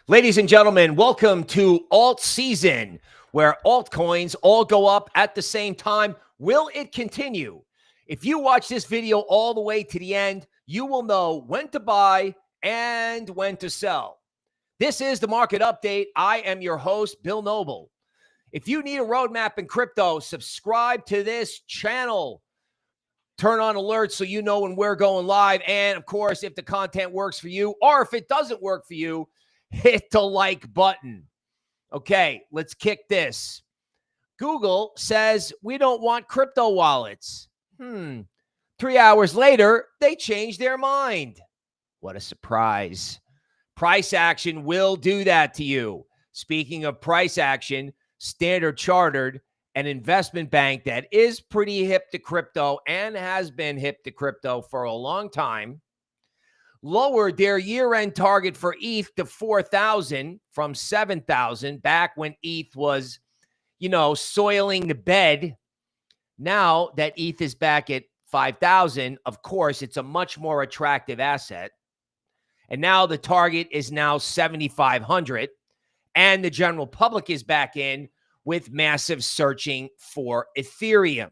Ladies and gentlemen, welcome to AltSeason, where altcoins all go up at the same time. Will it continue? If you watch this video all the way to the end, you will know when to buy and when to sell. This is the market update. I am your host, Bill Noble. If you need a roadmap in crypto, subscribe to this channel. Turn on alerts so you know when we're going live. And of course, if the content works for you or if it doesn't work for you, hit the like button. Okay, let's kick this. Google says we don't want crypto wallets. 3 hours later, they changed their mind. What a surprise. Price action will do that to you. Speaking of price action, Standard Chartered, an investment bank that is pretty hip to crypto and has been hip to crypto for a long time, lowered their year-end target for ETH to 4,000 from 7,000 back when ETH was, soiling the bed. Now that ETH is back at 5,000, of course, it's a much more attractive asset. And now the target is now 7,500, and the general public is back in with massive searching for Ethereum.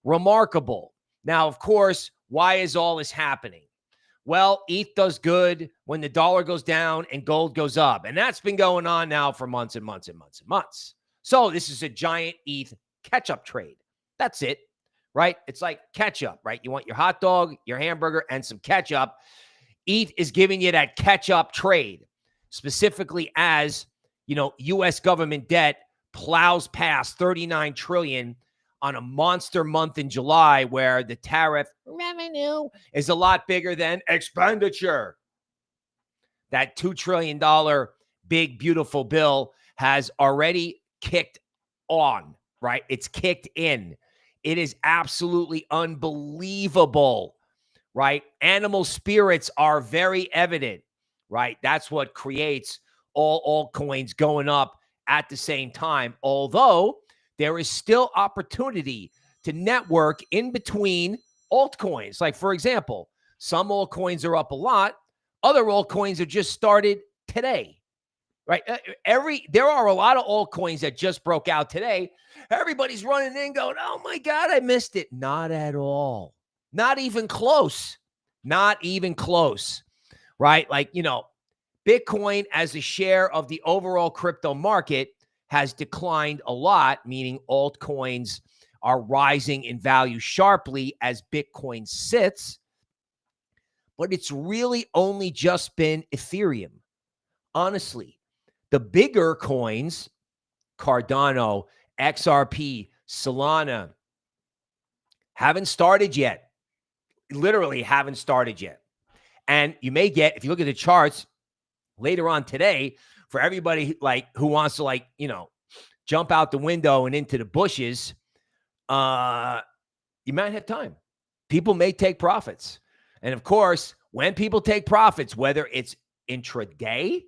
Remarkable. Now, of course, why is all this happening? Well, ETH does good when the dollar goes down and gold goes up. And that's been going on now for months and months and months and months. So this is a giant ETH catch-up trade. That's it, right? It's like ketchup, right? You want your hot dog, your hamburger, and some ketchup. ETH is giving you that catch-up trade, specifically as, U.S. government debt plows past 39 trillion on a monster month in July where the tariff revenue is a lot bigger than expenditure. That $2 trillion big, beautiful bill has already kicked on, right? It's kicked in. It is absolutely unbelievable, right? Animal spirits are very evident, right? That's what creates all altcoins going up at the same time, although there is still opportunity to network in between altcoins. Like, for example, some altcoins are up a lot. Other altcoins have just started today, right? There are a lot of altcoins that just broke out today. Everybody's running in going, oh my God, I missed it. Not at all. Not even close. Not even close, right? Like, Bitcoin as a share of the overall crypto market has declined a lot, meaning altcoins are rising in value sharply as Bitcoin sits. But it's really only just been Ethereum. Honestly, the bigger coins, Cardano, XRP, Solana, haven't started yet. Literally haven't started yet. And you may get, if you look at the charts later on today, for everybody who wants to jump out the window and into the bushes, you might have time. People may take profits. And of course, when people take profits, whether it's intraday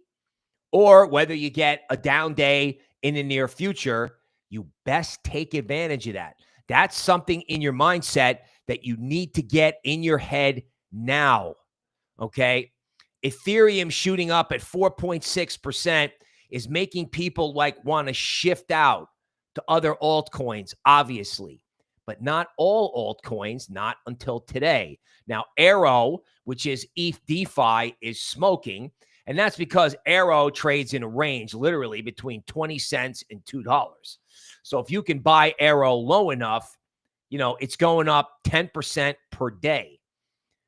or whether you get a down day in the near future, you best take advantage of that. That's something in your mindset that you need to get in your head now. Okay. Ethereum shooting up at 4.6% is making people want to shift out to other altcoins, obviously, but not all altcoins, not until today. Now, Arrow, which is ETH DeFi, is smoking, and that's because Arrow trades in a range literally between 20 cents and $2. So if you can buy Arrow low enough, it's going up 10% per day.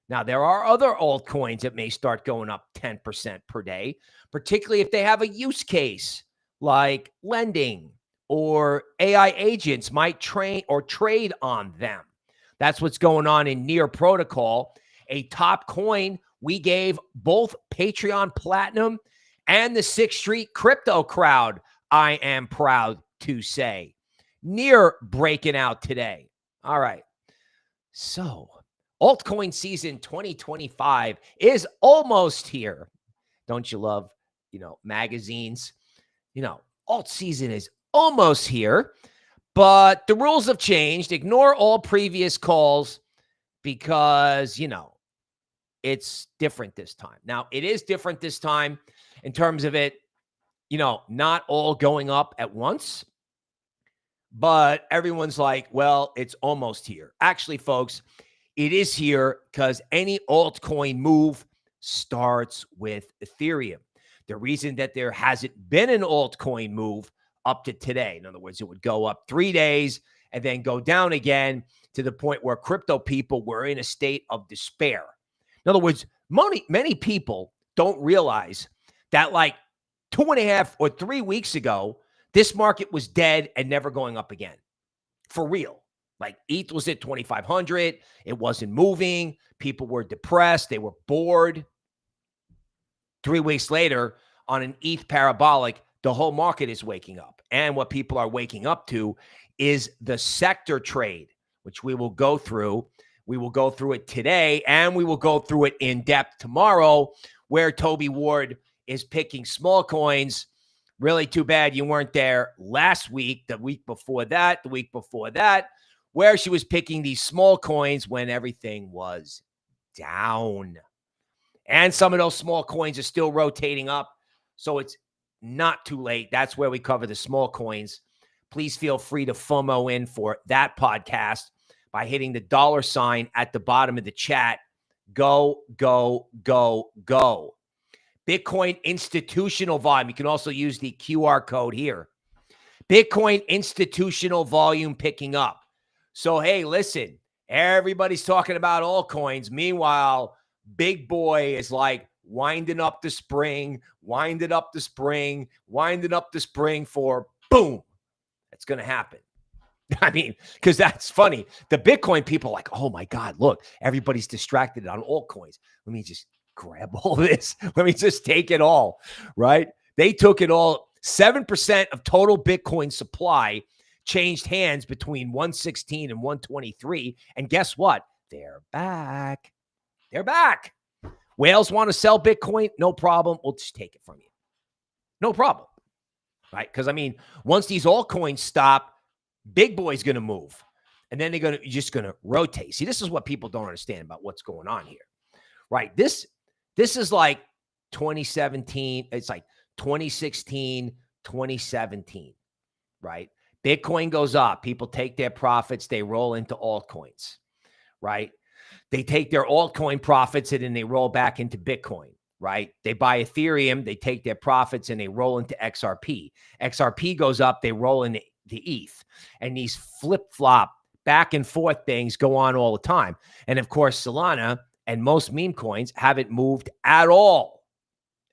Now, there are other altcoins that may start going up 10% per day, particularly if they have a use case like lending or AI agents might train or trade on them. That's what's going on in Near Protocol, a top coin we gave both Patreon Platinum and the 6th Street crypto crowd, I am proud to say. Near breaking out today. All right. So altcoin season 2025 is almost here. Don't you love, magazines? Alt season is almost here, but the rules have changed. Ignore all previous calls because, it's different this time. Now, it is different this time in terms of it not all going up at once, but everyone's like, well, it's almost here. Actually, folks, it is here because any altcoin move starts with Ethereum. The reason that there hasn't been an altcoin move up to today, in other words, it would go up 3 days and then go down again to the point where crypto people were in a state of despair. In other words, many people don't realize that like 2.5 or 3 weeks ago, this market was dead and never going up again. For real. Like ETH was at 2,500. It wasn't moving. People were depressed. They were bored. 3 weeks later, on an ETH parabolic, the whole market is waking up. And what people are waking up to is the sector trade, which we will go through. We will go through it today, and we will go through it in depth tomorrow, where Tobie Ward is picking small coins. Really too bad you weren't there last week, the week before that, where she was picking these small coins when everything was down. And some of those small coins are still rotating up, so it's not too late. That's where we cover the small coins. Please feel free to FOMO in for that podcast by hitting the $sign at the bottom of the chat. Go, go, go, go. Bitcoin institutional volume. You can also use the QR code here. Bitcoin institutional volume picking up. So, hey, listen, everybody's talking about altcoins. Meanwhile, big boy is like winding up the spring for boom. That's going to happen. I mean, because that's funny. The Bitcoin people are like, oh my God, look, everybody's distracted on altcoins. Let me just grab all this. Let me just take it all, right? They took it all. 7% of total Bitcoin supply changed hands between 116 and 123. And guess what? They're back. They're back. Whales want to sell Bitcoin? No problem. We'll just take it from you. No problem. Right? Because, I mean, once these altcoins stop, big boy's going to move. And then you're just going to rotate. See, this is what people don't understand about what's going on here. Right? This is like 2017. It's like 2016, 2017. Right? Bitcoin goes up. People take their profits. They roll into altcoins. Right? They take their altcoin profits and then they roll back into Bitcoin. Right? They buy Ethereum, they take their profits and they roll into XRP. XRP goes up, they roll into ETH. And these flip-flop back and forth things go on all the time. And of course, Solana and most meme coins haven't moved at all.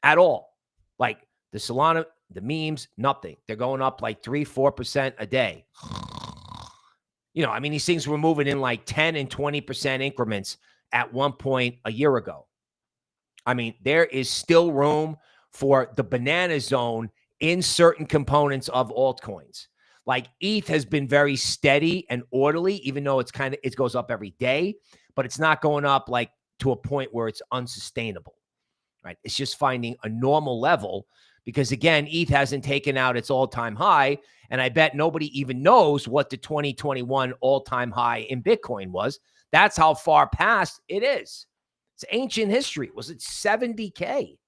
At all. Like the Solana, the memes, nothing. They're going up like 3-4% a day. I mean, these things were moving in like 10 and 20% increments at one point a year ago. I mean, there is still room for the banana zone in certain components of altcoins. Like ETH has been very steady and orderly, even though it goes up every day, but it's not going up like to a point where it's unsustainable, right? It's just finding a normal level because again, ETH hasn't taken out its all-time high. And I bet nobody even knows what the 2021 all-time high in Bitcoin was. That's how far past it is. It's ancient history. Was it 70K?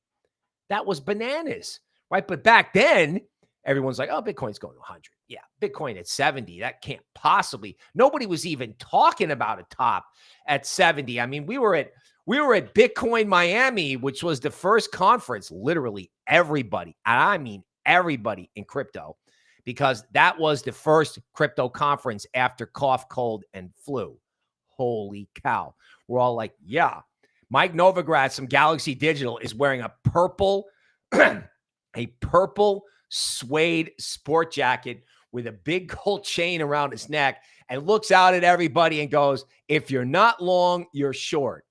That was bananas, right? But back then, everyone's like, oh, Bitcoin's going to 100. Yeah, Bitcoin at 70. That can't possibly. Nobody was even talking about a top at 70. I mean, we were at Bitcoin Miami, which was the first conference, literally everybody, and I mean everybody in crypto, because that was the first crypto conference after cough, cold, and flu. Holy cow. We're all like, yeah. Mike Novogratz from Galaxy Digital is wearing a purple suede sport jacket with a big gold chain around his neck and looks out at everybody and goes, if you're not long, you're short.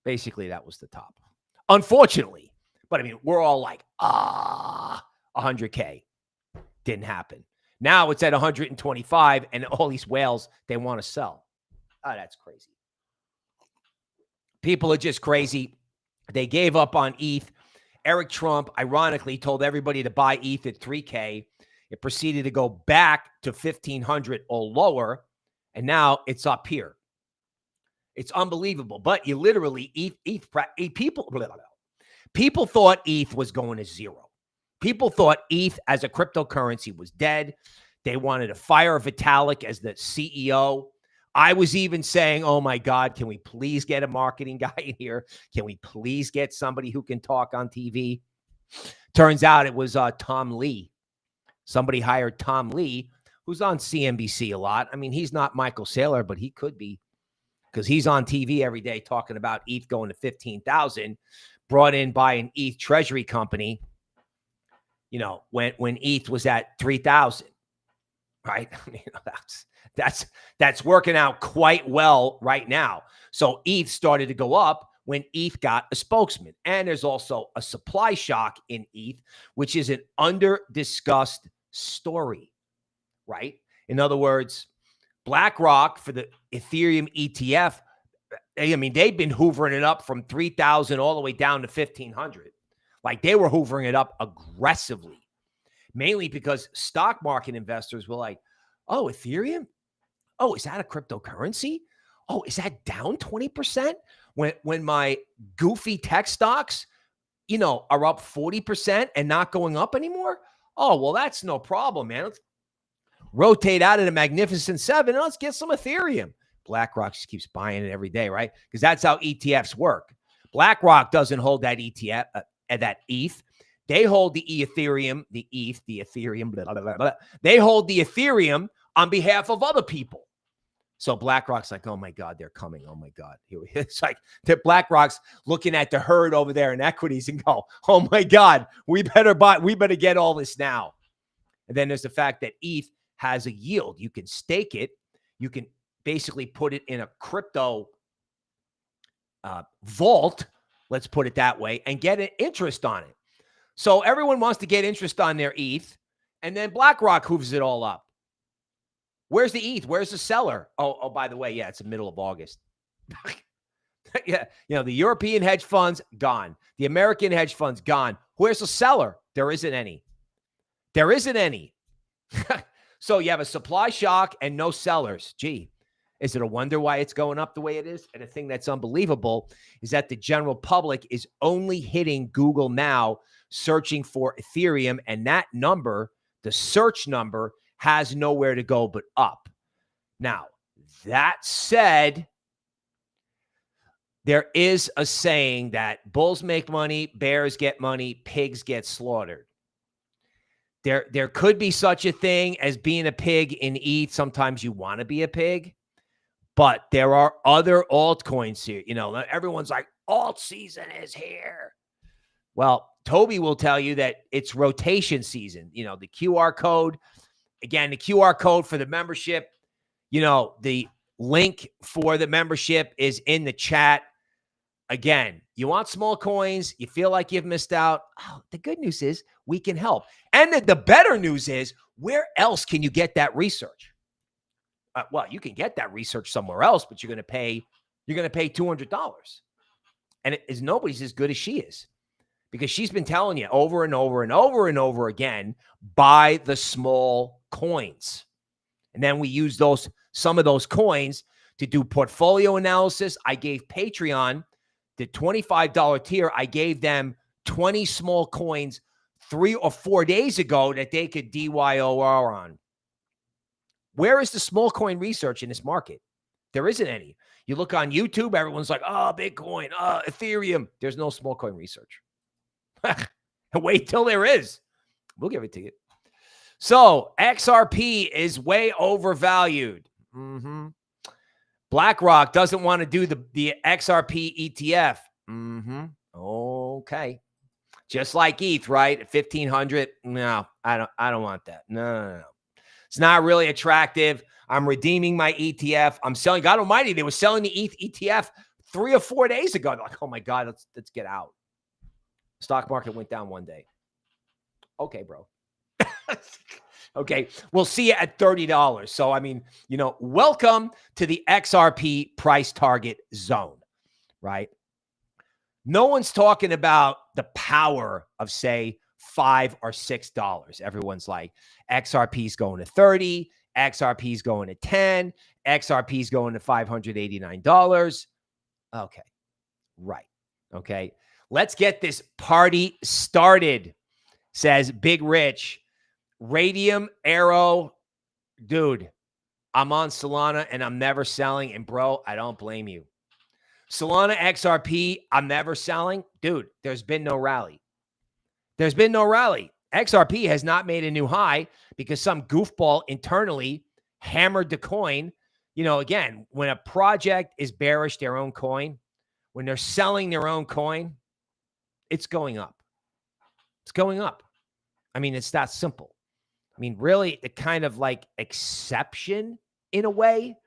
Basically, that was the top. Unfortunately. But I mean, we're all like, 100K. Didn't happen. Now it's at 125 and all these whales, they want to sell. Oh, that's crazy. People are just crazy. They gave up on ETH. Eric Trump, ironically, told everybody to buy ETH at 3K. It proceeded to go back to 1,500 or lower, and now it's up here. It's unbelievable. But you literally, people thought ETH was going to zero. People thought ETH as a cryptocurrency was dead. They wanted to fire Vitalik as the CEO. I was even saying, oh my God, can we please get a marketing guy in here? Can we please get somebody who can talk on TV? Turns out it was Tom Lee. Somebody hired Tom Lee, who's on CNBC a lot. I mean, he's not Michael Saylor, but he could be, because he's on TV every day talking about ETH going to 15,000, brought in by an ETH treasury company, you know, when ETH was at 3,000, right? I mean, that's working out quite well right now. So ETH started to go up when ETH got a spokesman. And there's also a supply shock in ETH, which is an under-discussed story, right? In other words, BlackRock for the Ethereum ETF, I mean, they've been hoovering it up from 3,000 all the way down to 1,500. Like, they were hoovering it up aggressively, mainly because stock market investors were like, oh, Ethereum? Oh, is that a cryptocurrency? Oh, is that down 20%? When my goofy tech stocks, you know, are up 40% and not going up anymore? Oh, well, that's no problem, man. Let's rotate out of the Magnificent Seven and let's get some Ethereum. BlackRock just keeps buying it every day, right? Because that's how ETFs work. BlackRock doesn't hold that ETF, that ETH. They hold the Ethereum, the ETH, the Ethereum, blah, blah, blah, blah. They hold the Ethereum on behalf of other people. So BlackRock's like, oh my God, they're coming. Oh my God. It's like BlackRock's looking at the herd over there in equities and go, oh my God, we better get all this now. And then there's the fact that ETH has a yield. You can stake it. You can basically put it in a crypto vault, let's put it that way, and get an interest on it. So everyone wants to get interest on their ETH, and then BlackRock hooves it all up. Where's the ETH? Where's the seller? Oh, by the way, yeah, it's the middle of August. Yeah, you know, the European hedge funds, gone. The American hedge funds, gone. Where's the seller? There isn't any. There isn't any. So you have a supply shock and no sellers. Gee, is it a wonder why it's going up the way it is? And the thing that's unbelievable is that the general public is only hitting Google now, searching for Ethereum, and that number, the search number, has nowhere to go but up. Now, that said, there is a saying that bulls make money, bears get money, pigs get slaughtered. There could be such a thing as being a pig in ETH. Sometimes you want to be a pig, but there are other altcoins here. You know, everyone's like, AltSeason is here. Well, Tobie will tell you that it's rotation season. You know, the QR code. Again, the QR code for the membership, you know, the link for the membership is in the chat. Again, you want small coins, you feel like you've missed out. Oh, the good news is we can help. And the better news is, where else can you get that research? Well, you can get that research somewhere else, but you're going to pay $200. And it is nobody's as good as she is. Because she's been telling you over and over and over and over again, buy the small coins. And then we use some of those coins to do portfolio analysis. I gave Patreon the $25 tier. I gave them 20 small coins 3 or 4 days ago that they could DYOR on. Where is the small coin research in this market? There isn't any. You look on YouTube, everyone's like, oh, Bitcoin, Ethereum. There's no small coin research. Wait till there is. We'll give it to you. So XRP is way overvalued. BlackRock doesn't want to do the XRP ETF. Okay. Just like ETH, right? 1,500. No, I don't want that. No. It's not really attractive. I'm redeeming my ETF. I'm selling. God Almighty, they were selling the ETH ETF 3 or 4 days ago. They're like, oh my God, let's get out. Stock market went down one day. Okay, bro. Okay, we'll see you at $30. So, I mean, you know, welcome to the XRP price target zone, right? No one's talking about the power of, say, $5 or $6. Everyone's like, XRP's going to 30, XRP's going to 10, XRP's going to $589. Okay, right. Okay. Let's get this party started. says, Big Rich, Raydium ARO, dude, I'm on Solana and I'm never selling. And bro, I don't blame you. Solana XRP, I'm never selling. Dude, there's been no rally. There's been no rally. XRP has not made a new high because some goofball internally hammered the coin. You know, again, when a project is bearish their own coin, when they're selling their own coin, it's going up. It's going up. I mean, it's that simple. I mean, really, the kind of like exception in a way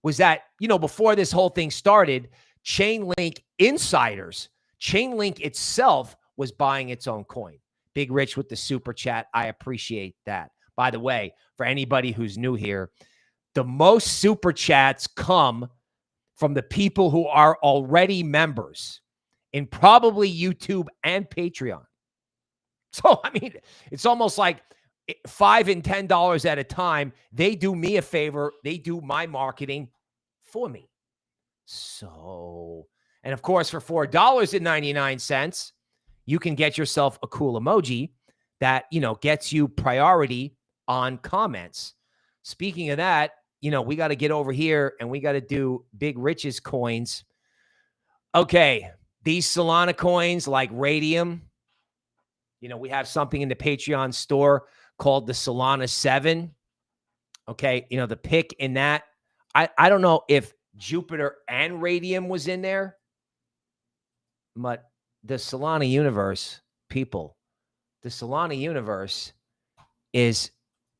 was that, you know, before this whole thing started, Chainlink insiders, Chainlink itself was buying its own coin. Big Rich with the super chat. I appreciate that. By the way, for anybody who's new here, the most super chats come from the people who are already members in probably YouTube and Patreon. So, I mean, it's almost like $5 and $10 at a time. They do me a favor. They do my marketing for me. So, and of course, for $4.99, you can get yourself a cool emoji that, you know, gets you priority on comments. Speaking of that, you know, we got to get over here and we got to do Big Rich's coins. Okay, these Solana coins like Raydium, you know, we have something in the Patreon store called the Solana 7. Okay, you know, the pick in that, I don't know if Jupiter and Raydium was in there, but the Solana universe, people, the Solana universe is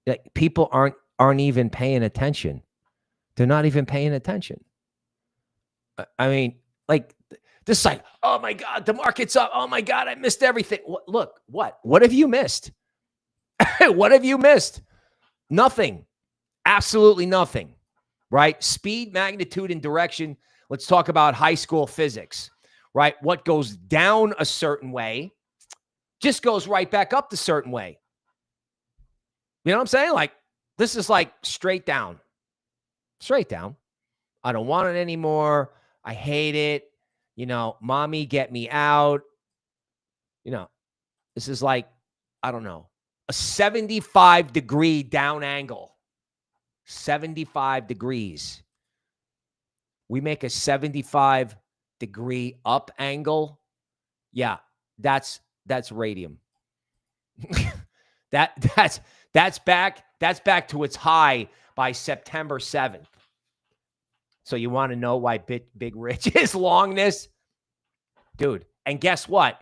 like people aren't even paying attention. They're not even paying attention. I mean, like this is like, oh my God, the market's up. Oh my God, I missed everything. Look, what have you missed? What have you missed? Nothing. Absolutely nothing. Right? Speed, magnitude, and direction. Let's talk about high school physics. Right? What goes down a certain way just goes right back up the certain way. You know what I'm saying? Like, this is like straight down. Straight down. I don't want it anymore. I hate it. You know, mommy, get me out. You know, this is like, I don't know, a 75-degree down angle. 75 degrees. We make a 75-degree up angle. Yeah, that's Raydium. That's back to its high by September 7th. So you want to know why Big Rich is long this? Dude, and guess what?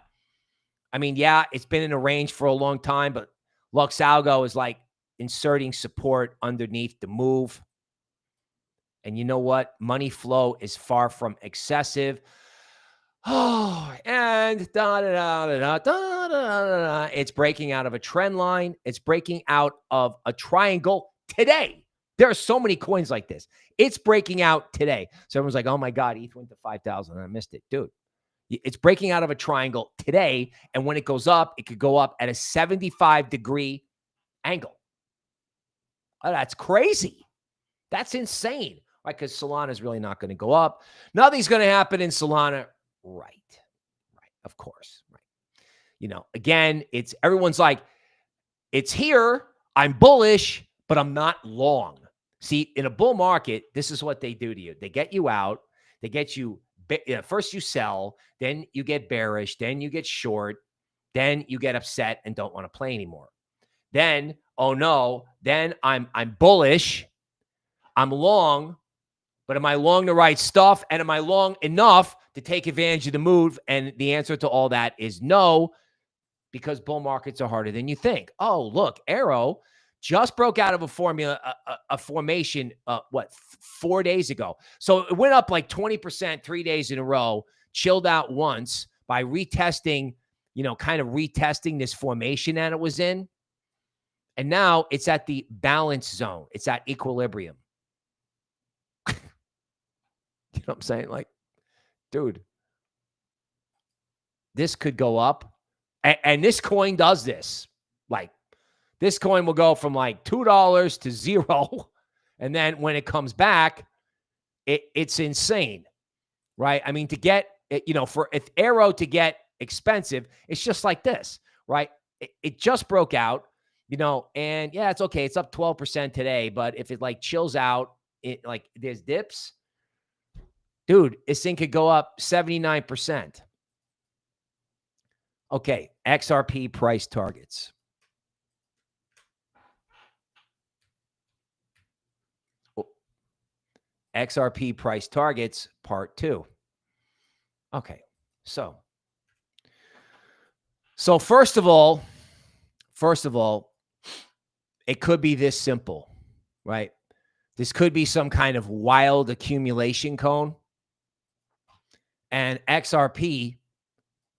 I mean, yeah, it's been in a range for a long time, but LuxAlgo is like inserting support underneath the move. And you know what? Money flow is far from excessive. Oh, and it's breaking out of a trend line. It's breaking out of a triangle today. There are so many coins like this. It's breaking out today. So everyone's like, oh my God, ETH went to 5,000. I missed it. Dude, it's breaking out of a triangle today. And when it goes up, it could go up at a 75-degree angle. Oh, that's crazy. That's insane. Right? Because Solana is really not going to go up. Nothing's going to happen in Solana. Right. Of course. Right. You know, again, everyone's like, it's here. I'm bullish, but I'm not long. See, in a bull market, this is what they do to you. They get you out. They get you, first you sell, then you get bearish, then you get short, then you get upset and don't want to play anymore. Then, oh no, then I'm bullish. I'm long, but am I long the right stuff? And am I long enough to take advantage of the move? And the answer to all that is no, because bull markets are harder than you think. Oh, look, Arrow just broke out of a formation, 4 days ago. So it went up like 20% 3 days in a row, chilled out once by retesting, kind of retesting this formation that it was in. And now it's at the balance zone. It's at equilibrium. You know what I'm saying? Like, dude, this could go up. And this coin does this. Like, this coin will go from like $2 to $0. And then when it comes back, it's insane, right? I mean, to get, for if Arrow to get expensive, it's just like this, right? it just broke out, you know, and yeah, it's okay. It's up 12% today, but if it like chills out, it like there's dips, dude, this thing could go up 79%. Okay, XRP price targets. XRP price targets, part 2. Okay, so first of all, it could be this simple, right? This could be some kind of wild accumulation cone, and XRP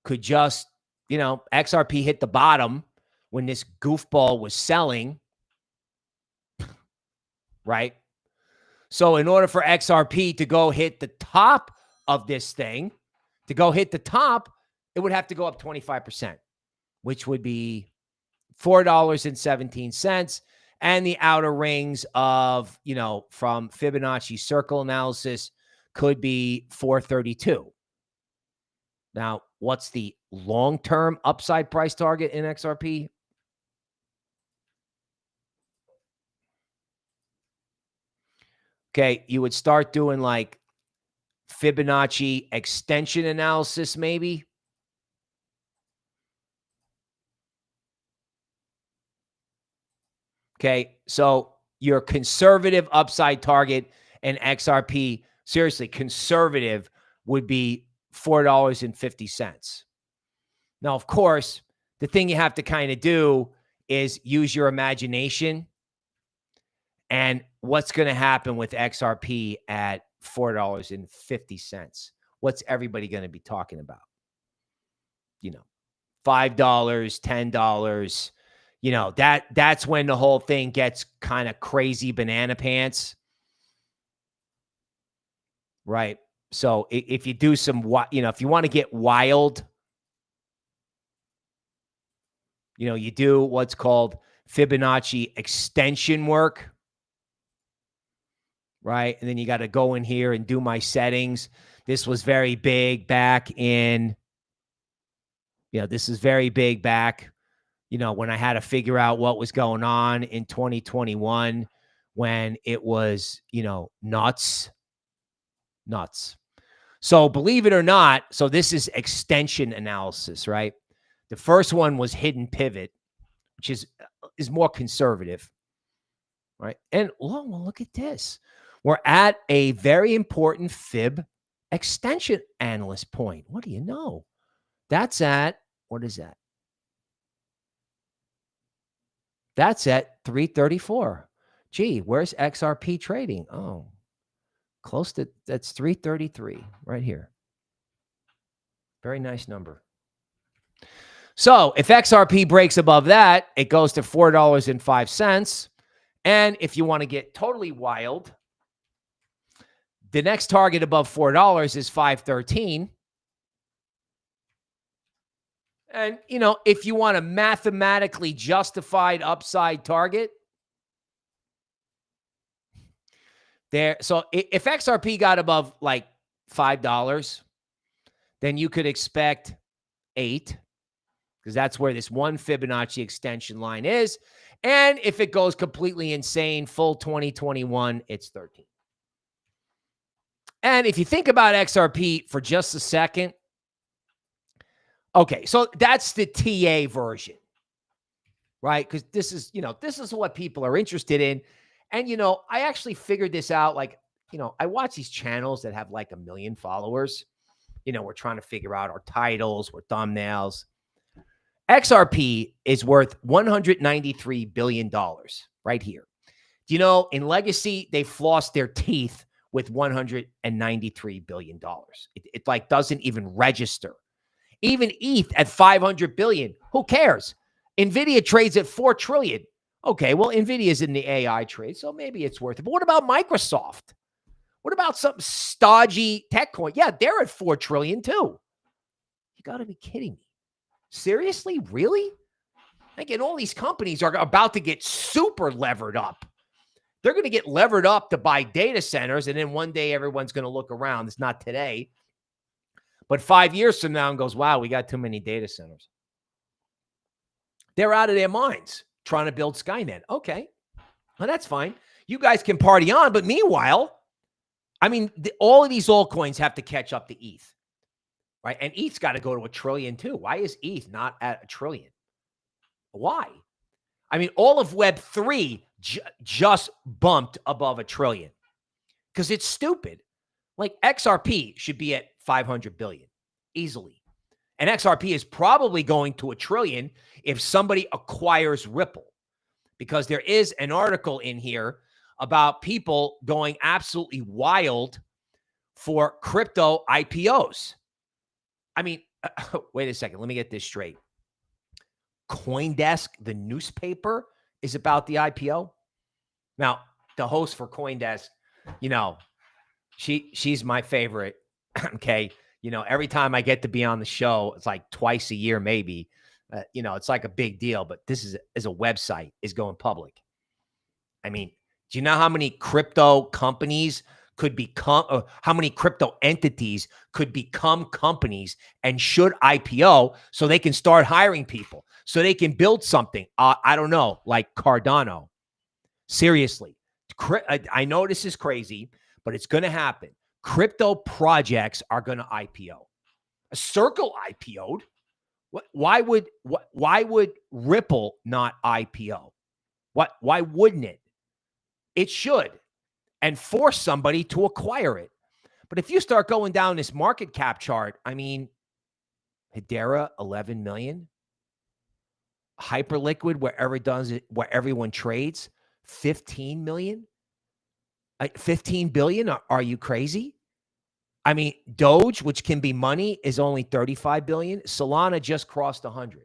could just, you know, XRP hit the bottom when this goofball was selling, right? So in order for XRP to go hit the top of this thing, it would have to go up 25%, which would be $4.17. And the outer rings of, you know, from Fibonacci circle analysis could be 432. Now, what's the long-term upside price target in XRP? Okay, you would start doing like Fibonacci extension analysis, maybe. Okay, so your conservative upside target in XRP, seriously, conservative would be $4.50. Now, of course, the thing you have to kind of do is use your imagination. And what's going to happen with XRP at $4.50? What's everybody going to be talking about? You know, $5, $10. You know, that's when the whole thing gets kind of crazy banana pants. Right. So if you do some, you know, if you want to get wild, you know, you do what's called Fibonacci extension work. Right. And then you got to go in here and do my settings. This was very big back in, you know, this is very big back, you know, when I had to figure out what was going on in 2021, when it was, you know, nuts. So believe it or not, so this is extension analysis, right? The first one was hidden pivot, which is more conservative, right? And well, look at this. We're at a very important fib extension analyst point. What do you know? That's at, what is that? That's at 334. Gee, where's XRP trading? Oh, close to, that's 333 right here. Very nice number. So if XRP breaks above that, it goes to $4.05. And if you want to get totally wild, the next target above $4 is 513. And, you know, if you want a mathematically justified upside target, there. So if XRP got above like $5, then you could expect 8, because that's where this one Fibonacci extension line is. And if it goes completely insane, full 2021, it's 13. And if you think about XRP for just a second, okay, so that's the TA version, right? Because this is, you know, this is what people are interested in. And, you know, I actually figured this out. Like, you know, I watch these channels that have like 1 million followers. You know, we're trying to figure out our titles, our thumbnails. XRP is worth $193 billion right here. Do you know, in legacy, they flossed their teeth with $193 billion. It like doesn't even register. Even ETH at 500 billion. Who cares? NVIDIA trades at 4 trillion. Okay, well, NVIDIA's in the AI trade, so maybe it's worth it. But what about Microsoft? What about some stodgy tech coin? Yeah, they're at 4 trillion too. You got to be kidding me. Seriously? Really? Again, all these companies are about to get super levered up. They're going to get levered up to buy data centers, and then one day everyone's going to look around. It's not today. But 5 years from now and goes, wow, we got too many data centers. They're out of their minds trying to build Skynet. Okay, well, that's fine. You guys can party on, but meanwhile, I mean, all of these altcoins have to catch up to ETH, right? And ETH's got to go to $1 trillion too. Why is ETH not at $1 trillion? Why? I mean, all of Web3 just bumped above $1 trillion because it's stupid. Like XRP should be at 500 billion easily. And XRP is probably going to $1 trillion if somebody acquires Ripple, because there is an article in here about people going absolutely wild for crypto IPOs. I mean, wait a second. Let me get this straight. CoinDesk, the newspaper, is about the IPO. Now, the host for CoinDesk, you know, she's my favorite. Okay. You know, every time I get to be on the show, it's like twice a year, maybe. You know, it's like a big deal, but this is a website is going public. I mean, do you know how many crypto companies could become, or how many crypto entities could become companies and should IPO so they can start hiring people, so they can build something? I don't know, like Cardano. Seriously. I know this is crazy, but it's going to happen. Crypto projects are going to IPO. A Circle IPO'd. Why would Ripple not IPO? Why wouldn't it? It should, and force somebody to acquire it. But if you start going down this market cap chart, I mean, Hedera, 11 million. Hyperliquid, where everyone trades, 15 million. 15 billion. Are you crazy? I mean, Doge, which can be money, is only 35 billion. Solana just crossed 100.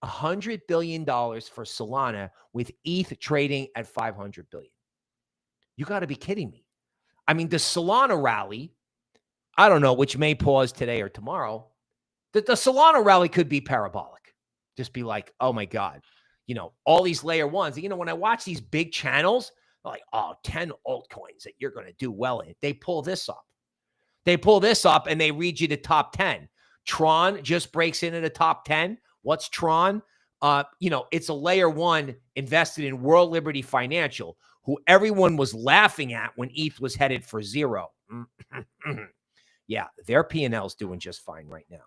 $100 billion for Solana, with ETH trading at 500 billion. You got to be kidding me. I mean, the Solana rally, I don't know, which may pause today or tomorrow. The Solana rally could be parabolic. Just be like, oh my God, you know, all these layer ones. You know, when I watch these big channels, like, oh, 10 altcoins that you're going to do well in. They pull this up. They pull this up and they read you the top 10. Tron just breaks into the top 10. What's Tron? You know, it's a layer one invested in World Liberty Financial, who everyone was laughing at when ETH was headed for zero. Yeah, their P&L's doing just fine right now,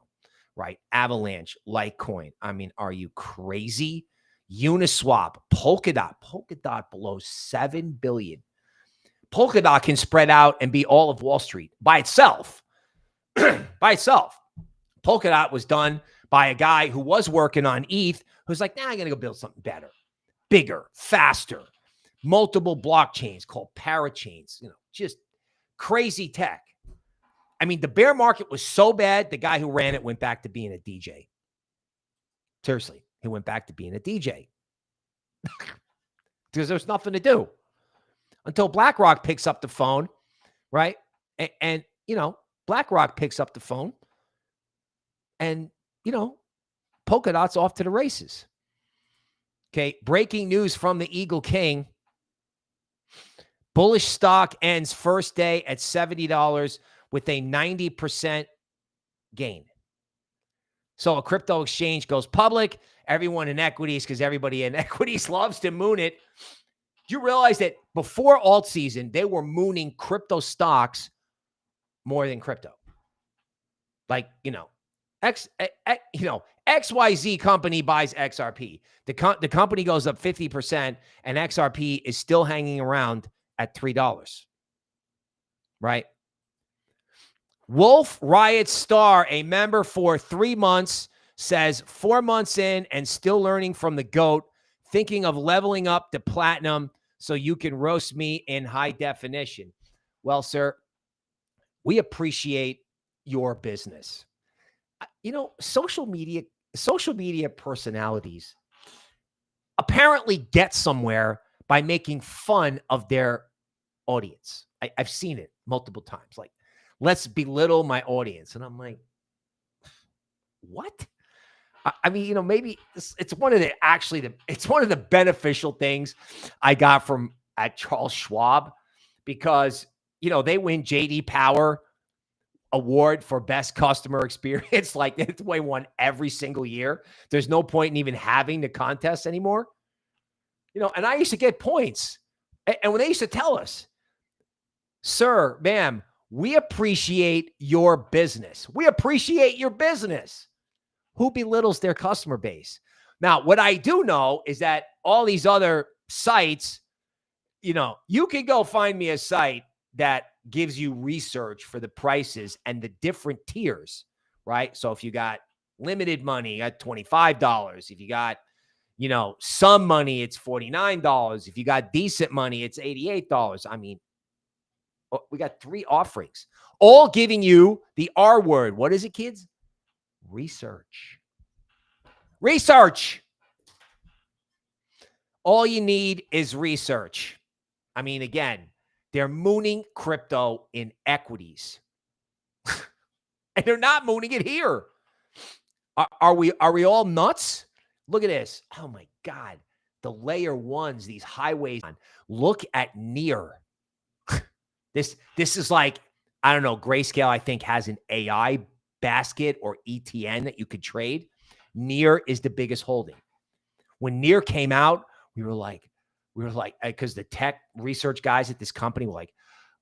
right? Avalanche, Litecoin. I mean, are you crazy? Uniswap, Polkadot below 7 billion. Polkadot can spread out and be all of Wall Street by itself. By itself. Polkadot was done by a guy who was working on ETH, who's like, nah, I'm going to go build something better, bigger, faster, multiple blockchains called parachains, you know, just crazy tech. I mean, the bear market was so bad, the guy who ran it went back to being a DJ. Seriously, he went back to being a DJ because there's nothing to do until BlackRock picks up the phone, right? And you know, BlackRock picks up the phone and, you know, Polkadot's off to the races. Okay, breaking news from the Eagle King. Bullish stock ends first day at $70 with a 90% gain. So a crypto exchange goes public. Everyone in equities, because everybody in equities loves to moon it. Do you realize that before AltSeason, they were mooning crypto stocks more than crypto? Like, you know, XYZ company buys XRP. The company goes up 50% and XRP is still hanging around at $3. Right? Wolf Riot Star, a member for 3 months, says 4 months in and still learning from the GOAT, thinking of leveling up to platinum so you can roast me in high definition. Well, sir, we appreciate your business. You know, social media personalities apparently get somewhere by making fun of their audience. I've seen it multiple times. Like, let's belittle my audience. And I'm like, what? I mean, you know, maybe it's one of the beneficial things I got from at Charles Schwab, because, you know, they win JD Power award for best customer experience. Like it's won every single year. There's no point in even having the contest anymore. You know, and I used to get points. And when they used to tell us, sir, ma'am, we appreciate your business. We appreciate your business. Who belittles their customer base? Now, what I do know is that all these other sites, you know, you can go find me a site that gives you research for the prices and the different tiers, right? So if you got limited money at $25, if you got, you know, some money, it's $49. If you got decent money, it's $88. I mean, we got 3 offerings, all giving you the R word. What is it, kids? Research. Research. All you need is research. I mean, again, they're mooning crypto in equities. And they're not mooning it here. Are we all nuts? Look at this. Oh my God. The layer ones, these highways. Look at NEAR. This is like, I don't know, Grayscale, I think, has an AI basket or ETN that you could trade. NEAR is the biggest holding. When NEAR came out, we were like, because the tech research guys at this company were like,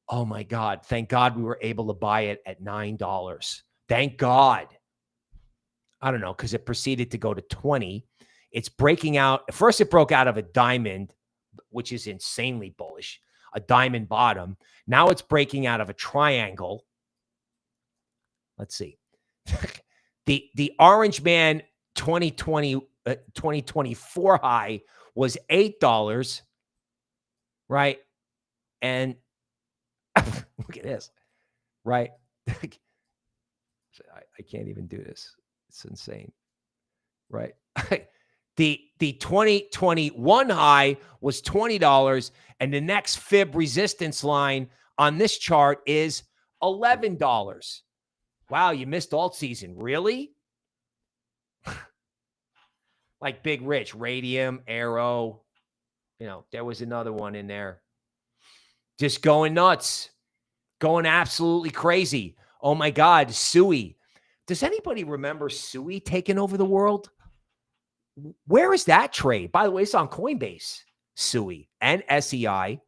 oh my God, thank God we were able to buy it at $9. Thank God. I don't know, because it proceeded to go to 20. It's breaking out. First, it broke out of a diamond, which is insanely bullish, a diamond bottom. Now it's breaking out of a triangle. Let's see. The Orange Man 2024 high was $8, right? And look at this, right? I can't even do this. It's insane, right? The 2021 high was $20, and the next fib resistance line on this chart is $11. Wow, you missed alt season. Really? Like Big Rich, Raydium, Arrow. You know, there was another one in there. Just going nuts. Going absolutely crazy. Oh my God, Sui. Does anybody remember Sui taking over the world? Where is that trade? By the way, it's on Coinbase. Sui and SEI.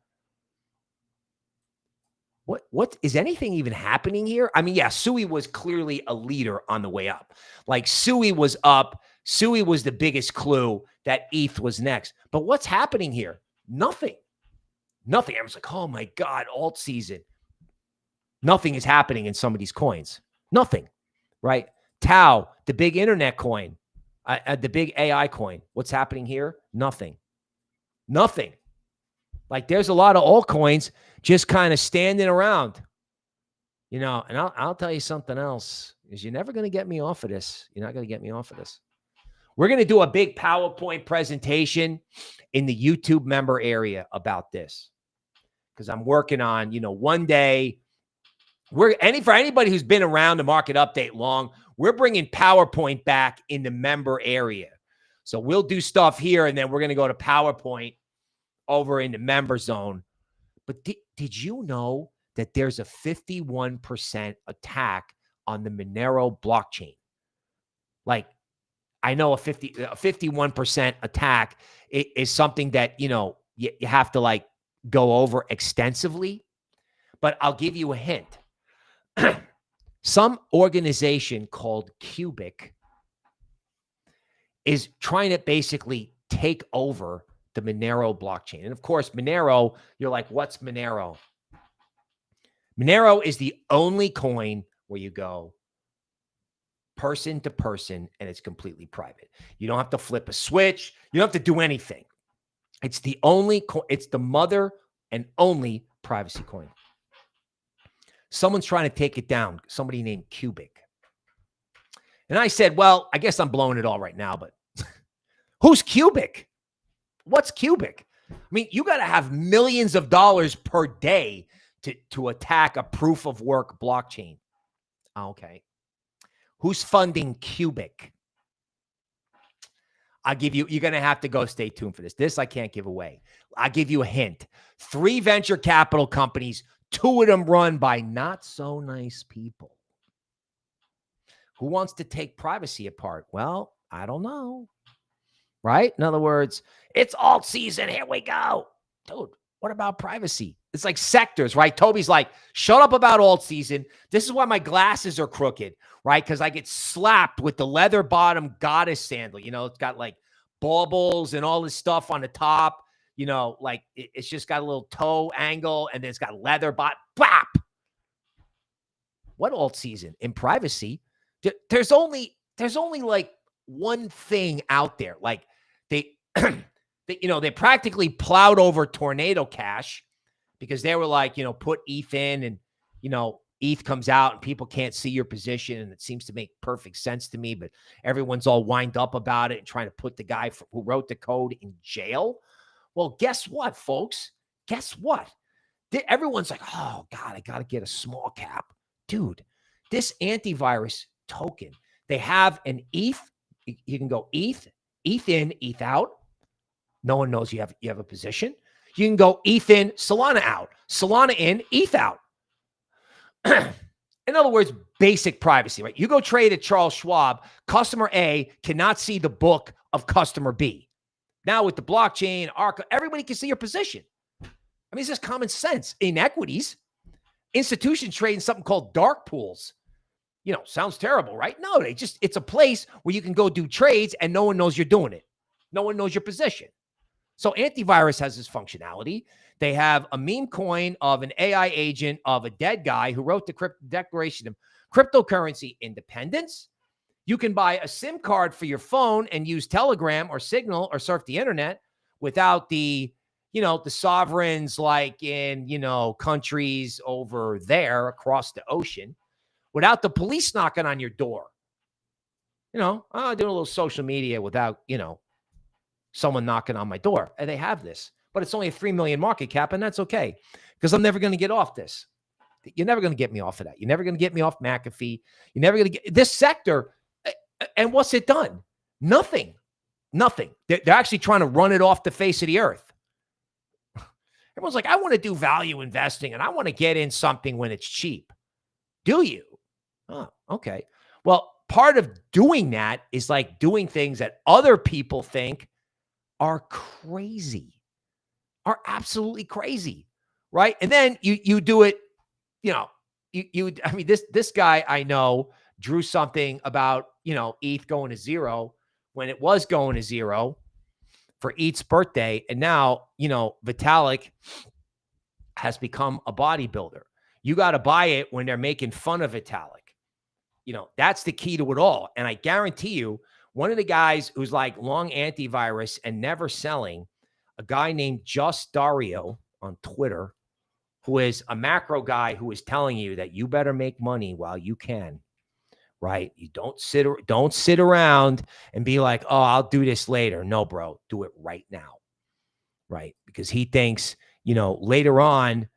What is anything even happening here? I mean, yeah, Sui was clearly a leader on the way up. Like Sui was up. Sui was the biggest clue that ETH was next. But what's happening here? Nothing. Nothing. I was like, oh my God, alt season. Nothing is happening in some of these coins. Nothing, right? Tau, the big internet coin, the big AI coin. What's happening here? Nothing. Nothing. Like there's a lot of altcoins just kind of standing around, you know, and I'll tell you something else is you're never going to get me off of this. You're not going to get me off of this. We're going to do a big PowerPoint presentation in the YouTube member area about this because I'm working on, you know, one day for anybody who's been around the market update long, we're bringing PowerPoint back in the member area. So we'll do stuff here and then we're going to go to PowerPoint over in the member zone. But did you know that there's a 51% attack on the Monero blockchain? Like, I know a 51% attack is something that, you know, you have to like go over extensively, but I'll give you a hint. Some organization called Cubic is trying to basically take over the Monero blockchain. And of course, Monero, you're like, what's Monero? Monero is the only coin where you go person to person and it's completely private. You don't have to flip a switch. You don't have to do anything. It's the only, it's the mother and only privacy coin. Someone's trying to take it down. Somebody named Cubic. And I said, well, I guess I'm blowing it all right now, but who's Cubic? What's Cubic? I mean, you got to have millions of dollars per day to attack a proof of work blockchain. Okay. Who's funding Cubic? I'll give you, you're going to have to go stay tuned for this. This I can't give away. I'll give you a hint. 3 venture capital companies, 2 of them run by not so nice people. Who wants to take privacy apart? Well, I don't know. Right? In other words, it's alt season. Here we go. Dude, what about privacy? It's like sectors, right? Tobie's like, shut up about alt season. This is why my glasses are crooked, right? Because I get slapped with the leather bottom goddess sandal. You know, it's got like baubles and all this stuff on the top. You know, like it's just got a little toe angle and then it's got leather bot. Bap! What alt season? In privacy, there's only like one thing out there. Like they, they practically plowed over Tornado Cash because they were like, put ETH in and, ETH comes out and people can't see your position. And it seems to make perfect sense to me, but everyone's all wind up about it and trying to put the guy who wrote the code in jail. Well, guess what, folks? Guess what? Everyone's like, oh, God, I got to get a small cap. Dude, this antivirus token, they have an ETH. You can go ETH in, ETH out. No one knows you have a position. You can go ETH in, Solana out. Solana in, ETH out. In other words, basic privacy, right? You go trade at Charles Schwab, customer A cannot see the book of customer B. Now with the blockchain, everybody can see your position. I mean, it's just common sense. In equities, institutions trade in something called dark pools. Sounds terrible, right? No, it's a place where you can go do trades and no one knows you're doing it. No one knows your position. So antivirus has this functionality. They have a meme coin of an AI agent of a dead guy who wrote the Declaration of Cryptocurrency Independence. You can buy a SIM card for your phone and use Telegram or Signal or surf the internet without the sovereigns like in, countries over there across the ocean, without the police knocking on your door. Doing a little social media without, someone knocking on my door. And they have this, but it's only a 3 million market cap, and that's okay because I'm never going to get off this. You're never going to get me off of that. You're never going to get me off McAfee. You're never going to get this sector. And what's it done? Nothing. They're actually trying to run it off the face of the earth. Everyone's like, I want to do value investing and I want to get in something when it's cheap. Do you? Oh, okay. Well, part of doing that is like doing things that other people think are crazy, are absolutely crazy, right? And then you do it, this guy I know drew something about, ETH going to zero when it was going to zero for ETH's birthday. And now, Vitalik has become a bodybuilder. You got to buy it when they're making fun of Vitalik. That's the key to it all. And I guarantee you, one of the guys who's like long antivirus and never selling, a guy named Just Dario on Twitter, who is a macro guy who is telling you that you better make money while you can, right? You don't sit around and be like, oh, I'll do this later. No, bro, do it right now, right? Because he thinks, later on,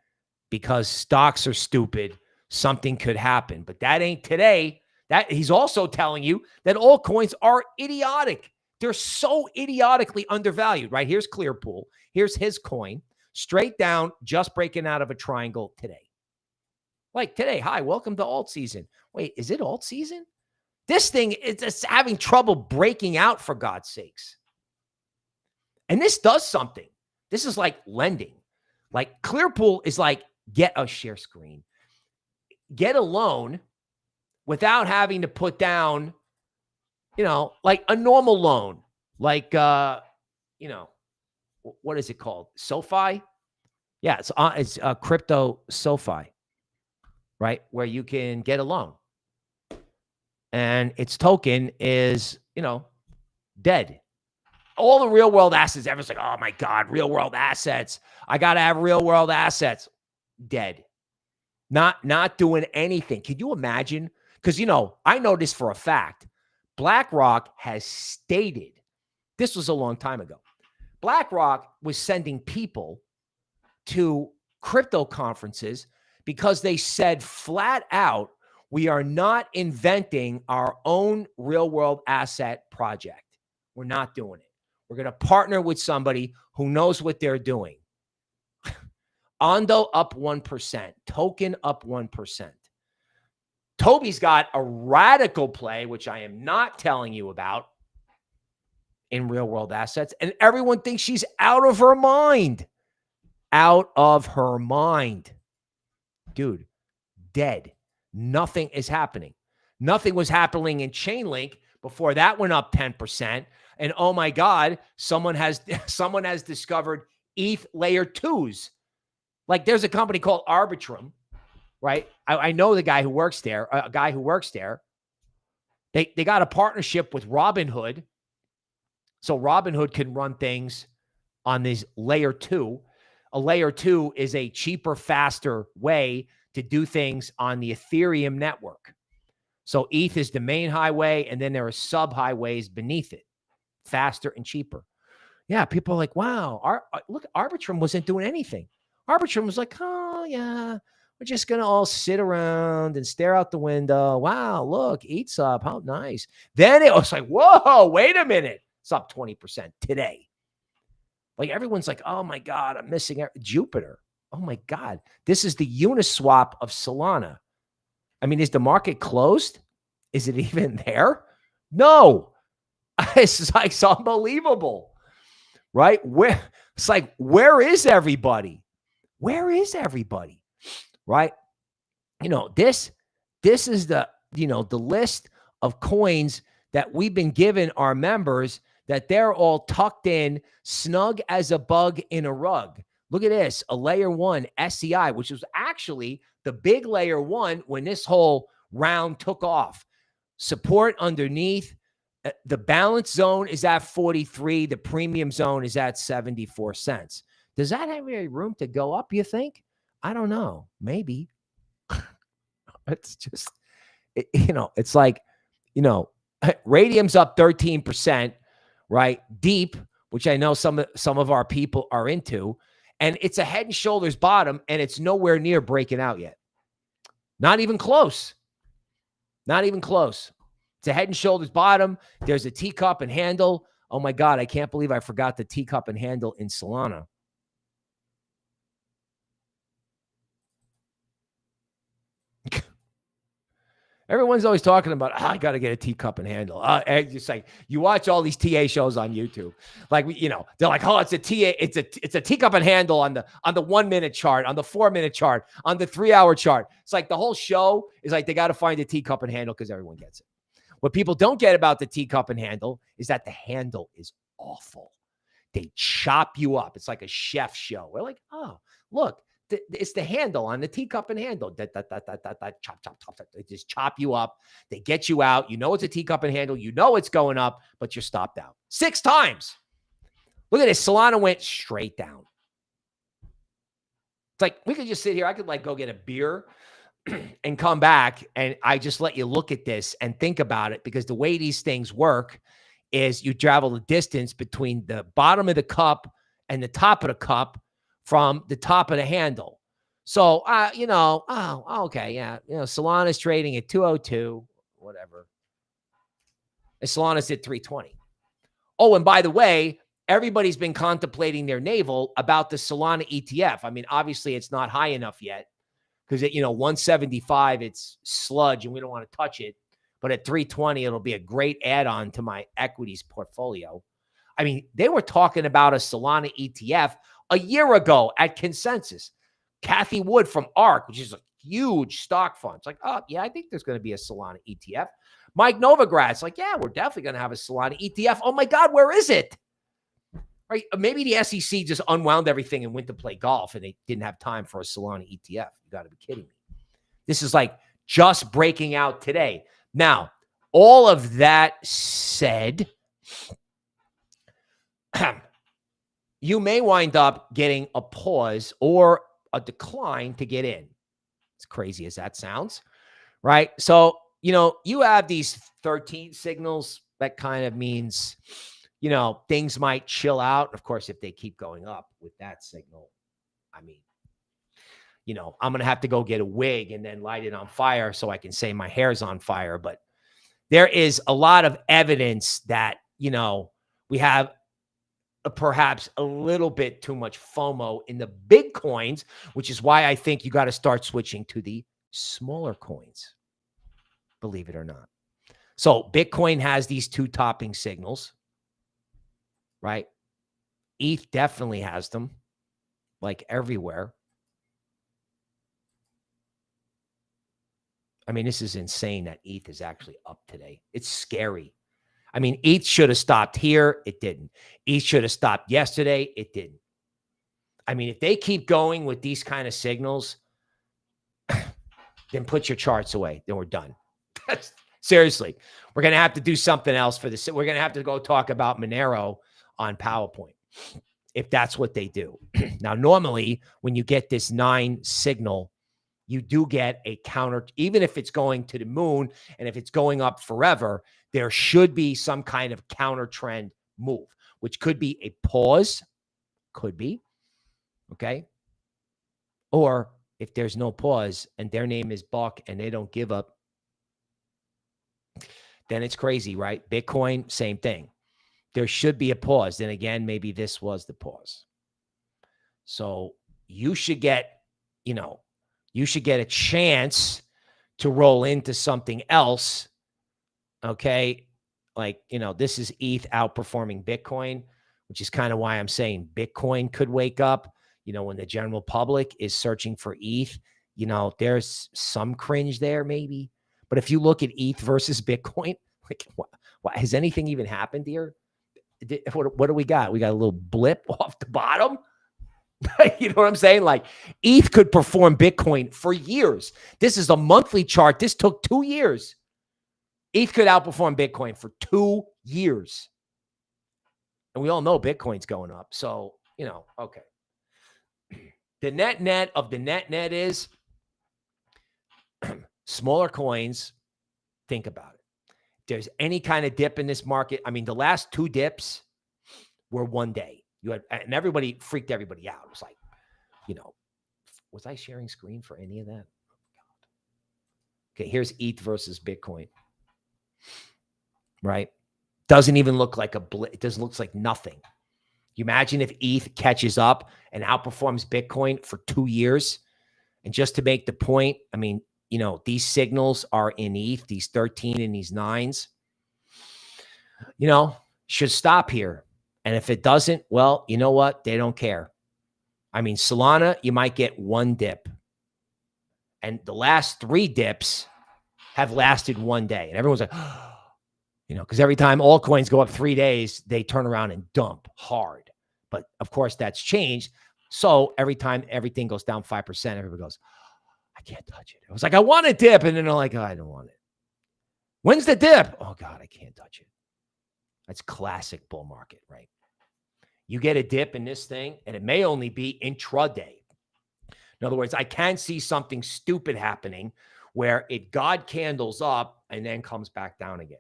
because stocks are stupid, something could happen. But that ain't today. That he's also telling you that altcoins are idiotic. They're so idiotically undervalued, right? Here's Clearpool. Here's his coin. Straight down, just breaking out of a triangle today. Like today, hi, welcome to alt season. Wait, is it alt season? This thing is just having trouble breaking out, for God's sakes. And this does something. This is like lending. Like Clearpool is like, get a share screen. Get a loan without having to put down, like a normal loan. Like, what is it called? SoFi? Yeah, it's crypto SoFi, right? Where you can get a loan. And its token is, dead. All the real world assets, everyone's like, oh my God, real world assets. I got to have real world assets. Dead. Not doing anything. Could you imagine? Because, I know this for a fact. BlackRock has stated, this was a long time ago. BlackRock was sending people to crypto conferences because they said flat out, we are not inventing our own real world asset project. We're not doing it. We're going to partner with somebody who knows what they're doing. Ondo up 1%, token up 1%. Tobie's got a radical play, which I am not telling you about, in real world assets. And everyone thinks she's out of her mind. Out of her mind. Dude, dead. Nothing is happening. Nothing was happening in Chainlink before that went up 10%. And oh my God, someone has discovered ETH layer 2s. Like there's a company called Arbitrum, right? I know the guy who works there, a guy who works there. They got a partnership with Robinhood. So Robinhood can run things on this layer 2. A layer 2 is a cheaper, faster way to do things on the Ethereum network. So ETH is the main highway, and then there are sub-highways beneath it, faster and cheaper. Yeah, people are like, wow, look, Arbitrum wasn't doing anything. Arbitrum was like, oh, yeah, we're just going to all sit around and stare out the window. Wow, look, ETH's up. How nice. Then it was like, whoa, wait a minute. It's up 20% today. Like everyone's like, oh, my God, I'm missing Jupiter. Oh, my God. This is the Uniswap of Solana. I mean, is the market closed? Is it even there? No. It's like, it's unbelievable, right? It's like, where is everybody? Where is everybody? Right? You know, this is the, you know, the list of coins that we've been giving our members, that they're all tucked in, snug as a bug in a rug. Look at this, a layer 1 SEI, which was actually the big layer 1 when this whole round took off. Support underneath. The balance zone is at 43. The premium zone is at 74 cents. Does that have any room to go up, you think? I don't know. Maybe. It's just, you know, it's like, you know, Raydium's up 13%, right? Deep, which I know some of our people are into, and it's a head and shoulders bottom, and it's nowhere near breaking out yet. Not even close. Not even close. It's a head and shoulders bottom. There's a teacup and handle. Oh my God, I can't believe I forgot the teacup and handle in Solana. Everyone's always talking about, oh, I got to get a teacup and handle. Just like you watch all these TA shows on YouTube, like, you know, they're like, oh, it's a TA, it's a teacup and handle on the 1 minute chart, on the 4 minute chart, on the 3 hour chart. It's like the whole show is like they got to find a teacup and handle because everyone gets it. What people don't get about the teacup and handle is that the handle is awful. They chop you up. It's like a chef show. We're like, oh, look. It's the handle on the teacup and handle. Chop. They just chop you up. They get you out. You know it's a teacup and handle. You know it's going up, but you're stopped out 6 times. Look at this. Solana went straight down. It's like we could just sit here. I could like go get a beer and come back, and I just let you look at this and think about it, because the way these things work is you travel the distance between the bottom of the cup and the top of the cup from the top of the handle. So, you know, oh, okay, yeah. You know, Solana's trading at 202, whatever. And Solana's at 320. Oh, and by the way, everybody's been contemplating their navel about the Solana ETF. I mean, obviously it's not high enough yet because, you know, 175, it's sludge and we don't want to touch it. But at 320, it'll be a great add-on to my equities portfolio. I mean, they were talking about a Solana ETF a year ago at Consensus. Kathy Wood from ARK, which is a huge stock fund. It's like, oh, yeah, I think there's going to be a Solana ETF. Mike Novograd's like, yeah, we're definitely going to have a Solana ETF. Oh, my God, where is it? Right? Maybe the SEC just unwound everything and went to play golf, and they didn't have time for a Solana ETF. You got to be kidding me. This is like just breaking out today. Now, all of that said, you may wind up getting a pause or a decline to get in. As crazy as that sounds, right? So, you know, you have these 13 signals. That kind of means, you know, things might chill out. Of course, if they keep going up with that signal, I mean, you know, I'm going to have to go get a wig and then light it on fire so I can say my hair's on fire. But there is a lot of evidence that, you know, we have perhaps a little bit too much FOMO in the big coins, which is why I think you got to start switching to the smaller coins. believe it or not. So Bitcoin has these two topping signals, right? ETH definitely has them, like everywhere. I mean, this is insane that ETH is actually up today. It's scary. I mean, ETH should have stopped here. It didn't. ETH should have stopped yesterday. It didn't. I mean, if they keep going with these kind of signals, then put your charts away. Then we're done. Seriously, we're going to have to do something else for this. We're going to have to go talk about Monero on PowerPoint if that's what they do. Now, normally, when you get this 9 signal, you do get a counter, even if it's going to the moon and if it's going up forever, there should be some kind of counter trend move, which could be a pause, could be, okay? Or if there's no pause and their name is Buck and they don't give up, then it's crazy, right? Bitcoin, same thing. There should be a pause. Then again, maybe this was the pause. So you should get, you should get a chance to roll into something else, okay? Like, this is ETH outperforming Bitcoin, which is kind of why I'm saying Bitcoin could wake up. When the general public is searching for ETH, there's some cringe there maybe. But if you look at ETH versus Bitcoin, like, what has anything even happened here? What do we got? We got a little blip off the bottom. You know what I'm saying? Like, ETH could perform Bitcoin for years. This is a monthly chart. This took 2 years. ETH could outperform Bitcoin for 2 years. And we all know Bitcoin's going up. So, okay. The net of the net is smaller coins. Think about it. If there's any kind of dip in this market, I mean, the last 2 dips were 1 day. And everybody freaked everybody out. It was like, was I sharing screen for any of that? Oh, God. Okay, here's ETH versus Bitcoin. Right? Doesn't even look like a blip. It doesn't look like nothing. You imagine if ETH catches up and outperforms Bitcoin for 2 years. And just to make the point, I mean, these signals are in ETH, these 13 and these 9s, should stop here. And if it doesn't, well, you know what? They don't care. I mean, Solana, you might get 1 dip. And the last 3 dips have lasted 1 day. And everyone's like, because every time altcoins go up 3 days, they turn around and dump hard. But of course, that's changed. So every time everything goes down 5%, everybody goes, I can't touch it. I was like, I want a dip. And then they're like, oh, I don't want it. When's the dip? Oh, God, I can't touch it. That's classic bull market, right? You get a dip in this thing, and it may only be intraday. In other words, I can see something stupid happening where it God candles up and then comes back down again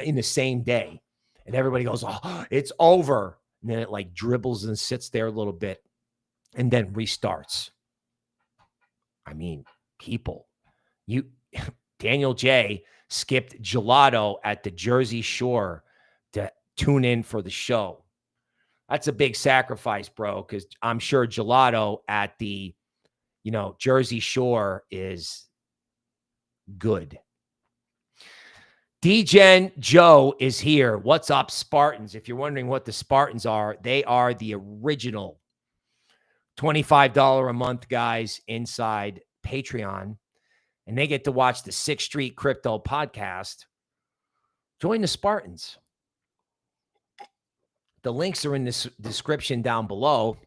in the same day. And everybody goes, oh, it's over. And then it like dribbles and sits there a little bit and then restarts. I mean, people, Daniel J skipped gelato at the Jersey Shore to tune in for the show. That's a big sacrifice, bro, because I'm sure gelato at the, Jersey Shore is good. DGen Joe is here. What's up, Spartans? If you're wondering what the Spartans are, they are the original $25 a month guys inside Patreon, and they get to watch the 6th Street Crypto podcast. Join the Spartans. The links are in the description down below.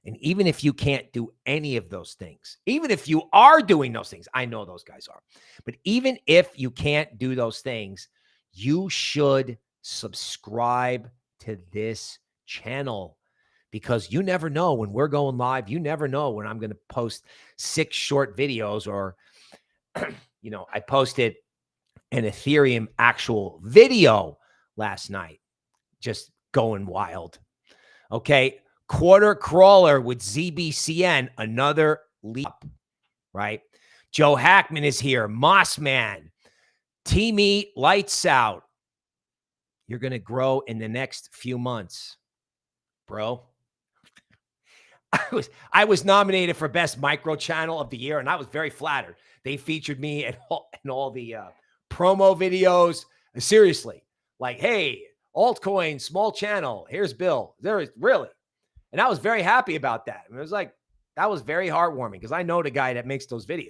And even if you can't do any of those things, even if you are doing those things, I know those guys are, but even if you can't do those things, you should subscribe to this channel, because you never know when we're going live. You never know when I'm going to post 6 short videos, or, I posted an Ethereum actual video last night, just going wild. Okay. Quarter crawler with ZBCN, another leap, right? Joe Hackman is here. Mossman, Teamy lights out. You're going to grow in the next few months, bro. I was nominated for Best Micro Channel of the Year, and I was very flattered. They featured me in all the promo videos. Seriously, like, hey, altcoin, small channel. Here's Bill. There is really. And I was very happy about that. It was like, that was very heartwarming because I know the guy that makes those videos.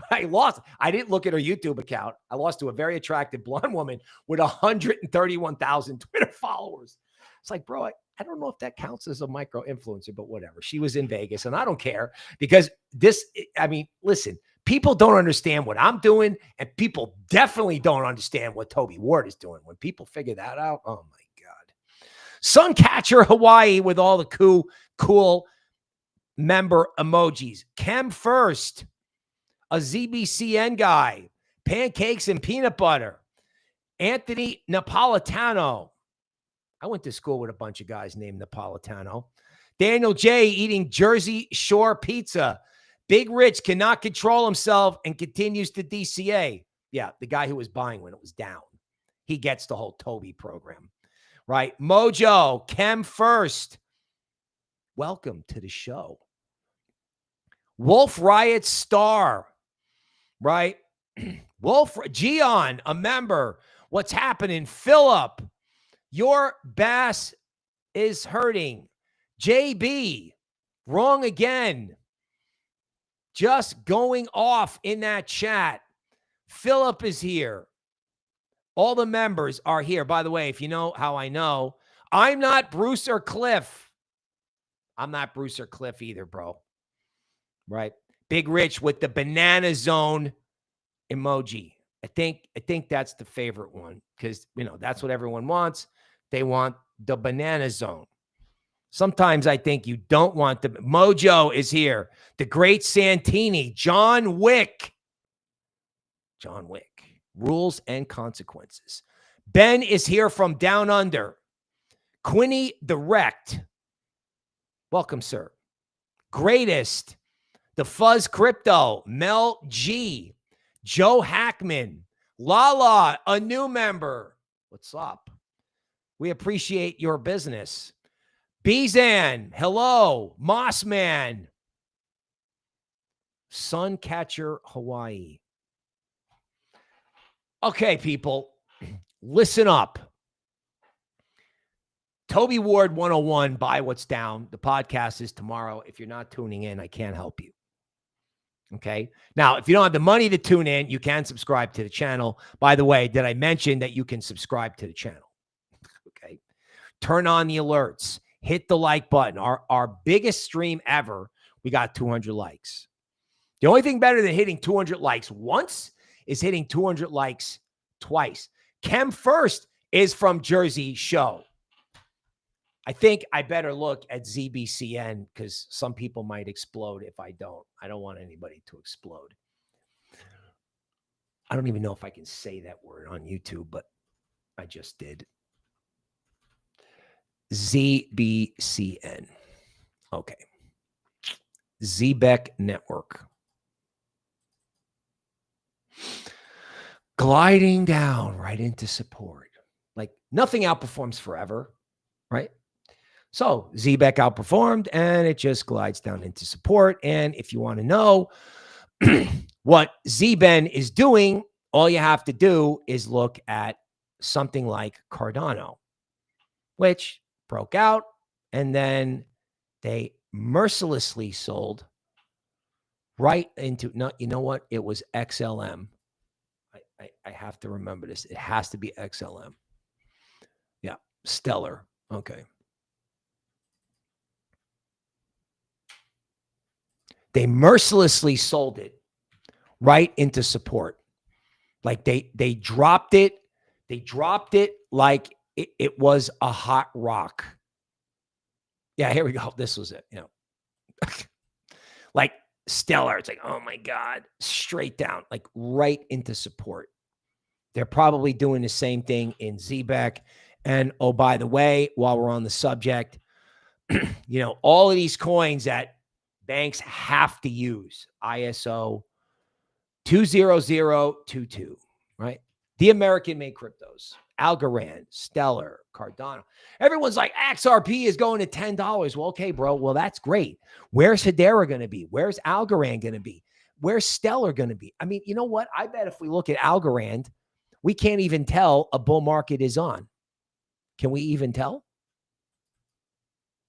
I didn't look at her YouTube account. I lost to a very attractive blonde woman with 131,000 Twitter followers. It's like, bro, I don't know if that counts as a micro influencer, but whatever. She was in Vegas and I don't care because listen, people don't understand what I'm doing and people definitely don't understand what Tobie Ward is doing. When people figure that out, oh my God. Suncatcher Hawaii with all the cool member emojis. Chem First, a ZBCN guy, pancakes and peanut butter. Anthony Napolitano. I went to school with a bunch of guys named Napolitano. Daniel J. eating Jersey Shore pizza. Big Rich cannot control himself and continues to DCA. Yeah, the guy who was buying when it was down. He gets the whole Tobie program, right? Mojo, Chem First. Welcome to the show. Wolf Riot Star, right? Wolf, Gion, a member. What's happening? Philip. Your bass is hurting. JB, wrong again. Just going off in that chat. Philip is here. All the members are here. By the way, if you know how I know, I'm not Bruce or Cliff. I'm not Bruce or Cliff either, bro. Right? Big Rich with the banana zone emoji. I think that's the favorite one because, that's what everyone wants. They want the banana zone. Sometimes I think you don't want the Mojo is here. The great Santini, John Wick. John Wick. Rules and consequences. Ben is here from down under. Quinny the Wrecked. Welcome, sir. Greatest. The Fuzz Crypto. Mel G. Joe Hackman. Lala, a new member. What's up? We appreciate your business. Bizan, hello. Mossman. Suncatcher Hawaii. Okay, people, listen up. Tobie Ward 101, buy what's down. The podcast is tomorrow. If you're not tuning in, I can't help you. Okay. Now, if you don't have the money to tune in, you can subscribe to the channel. By the way, did I mention that you can subscribe to the channel? Okay. Turn on the alerts. Hit the like button. Our biggest stream ever, we got 200 likes. The only thing better than hitting 200 likes once is hitting 200 likes twice. Chem First is from Jersey Show. I think I better look at ZBCN because some people might explode if I don't. I don't want anybody to explode. I don't even know if I can say that word on YouTube, but I just did. ZBCN. Okay. Zebec Network. Gliding down right into support. Like nothing outperforms forever, right? So Zebec outperformed and it just glides down into support. And if you want to know what Zben is doing, all you have to do is look at something like Cardano, which broke out and then they mercilessly sold right into, no, you know what? It was XLM. I have to remember this. It has to be XLM. Yeah. Stellar. Okay. They mercilessly sold it right into support. Like they dropped it. They dropped it like it was a hot rock. Yeah, here we go. This was it. Like stellar. It's like, oh my God, straight down, like right into support. They're probably doing the same thing in Zebec. And oh, by the way, while we're on the subject, all of these coins that banks have to use, ISO 20022, right? The American made cryptos. Algorand, Stellar, Cardano. Everyone's like, XRP is going to $10. Well, okay, bro. Well, that's great. Where's Hedera going to be? Where's Algorand going to be? Where's Stellar going to be? I mean, you know what? I bet if we look at Algorand, we can't even tell a bull market is on. Can we even tell?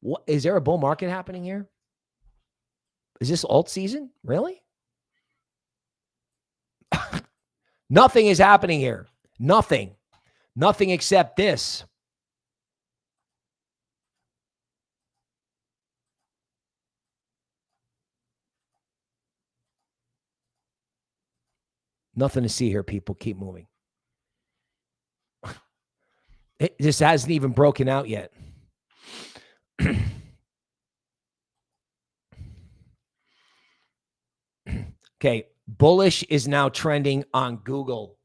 What is there a bull market happening here? Is this alt season? Really? Nothing is happening here. Nothing. Nothing except this. Nothing to see here, people. Keep moving. This hasn't even broken out yet. Okay. Bullish is now trending on Google.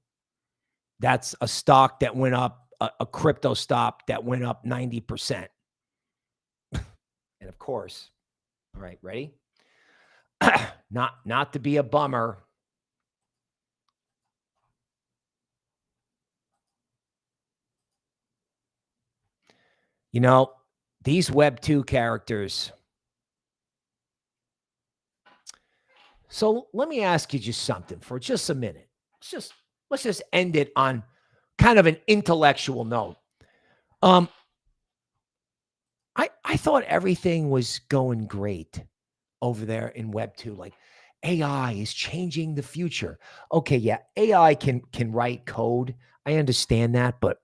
That's a stock that went up, a crypto stock that went up 90%. And of course, all right, ready? Not to be a bummer. You know, these Web 2 characters. So let me ask you just something for just a minute. Let's just end it on kind of an intellectual note. I thought everything was going great over there in Web 2. Like AI is changing the future. Okay, yeah, AI can write code. I understand that, but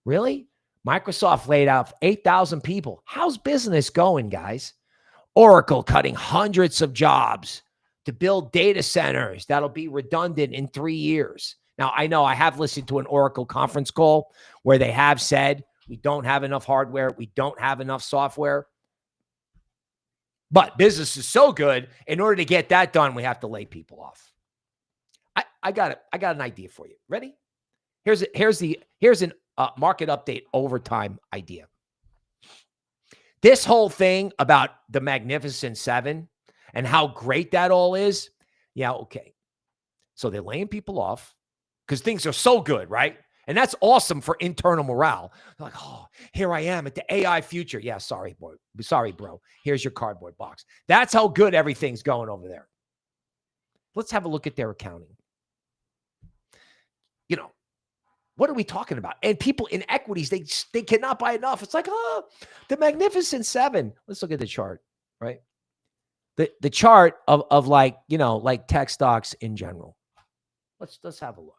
really? Microsoft laid out 8,000 people. How's business going, guys? Oracle cutting hundreds of jobs to build data centers that'll be redundant in 3 years. Now, I know I have listened to an Oracle conference call where they have said, we don't have enough hardware. We don't have enough software. But business is so good. In order to get that done, we have to lay people off. I got it. I got an idea for you. Ready? Here's an market update overtime idea. This whole thing about the Magnificent Seven and how great that all is. Yeah, okay. So they're laying people off because things are so good, right? And that's awesome for internal morale. They're like, oh, here I am at the AI future. Yeah, sorry, boy. Sorry, bro. Here's your cardboard box. That's how good everything's going over there. Let's have a look at their accounting. You know, what are we talking about? And people in equities, they cannot buy enough. It's like, oh, the Magnificent Seven. Let's look at the chart, right? The chart of like, you know, like tech stocks in general. Let's have a look.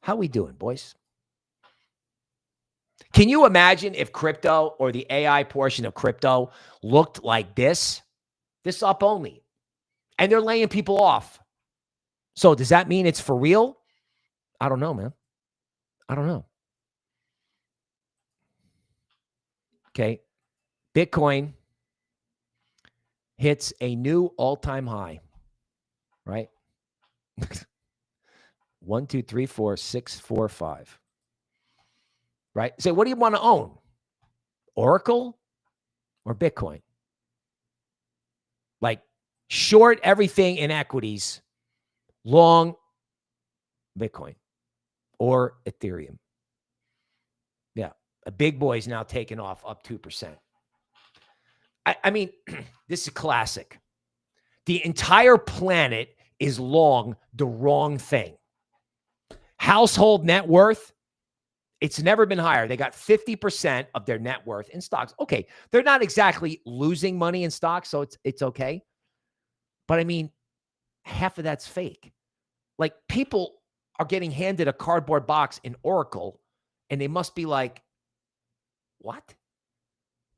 How we doing, boys? Can you imagine if crypto or the AI portion of crypto looked like this? This up only. And they're laying people off. So does that mean it's for real? I don't know, man. I don't know. Okay. Bitcoin hits a new all-time high, right? 1, 2, 3, 4, 6, 4, 5. Right? So what do you want to own? Oracle or Bitcoin? Like short everything in equities, long Bitcoin or Ethereum. Yeah. A big boy is now taking off up 2%. I mean, this is classic. The entire planet is long the wrong thing. Household net worth, it's never been higher. They got 50% of their net worth in stocks. Okay, they're not exactly losing money in stocks, so it's okay. But I mean, half of that's fake. Like people are getting handed a cardboard box in Oracle, and they must be like, what?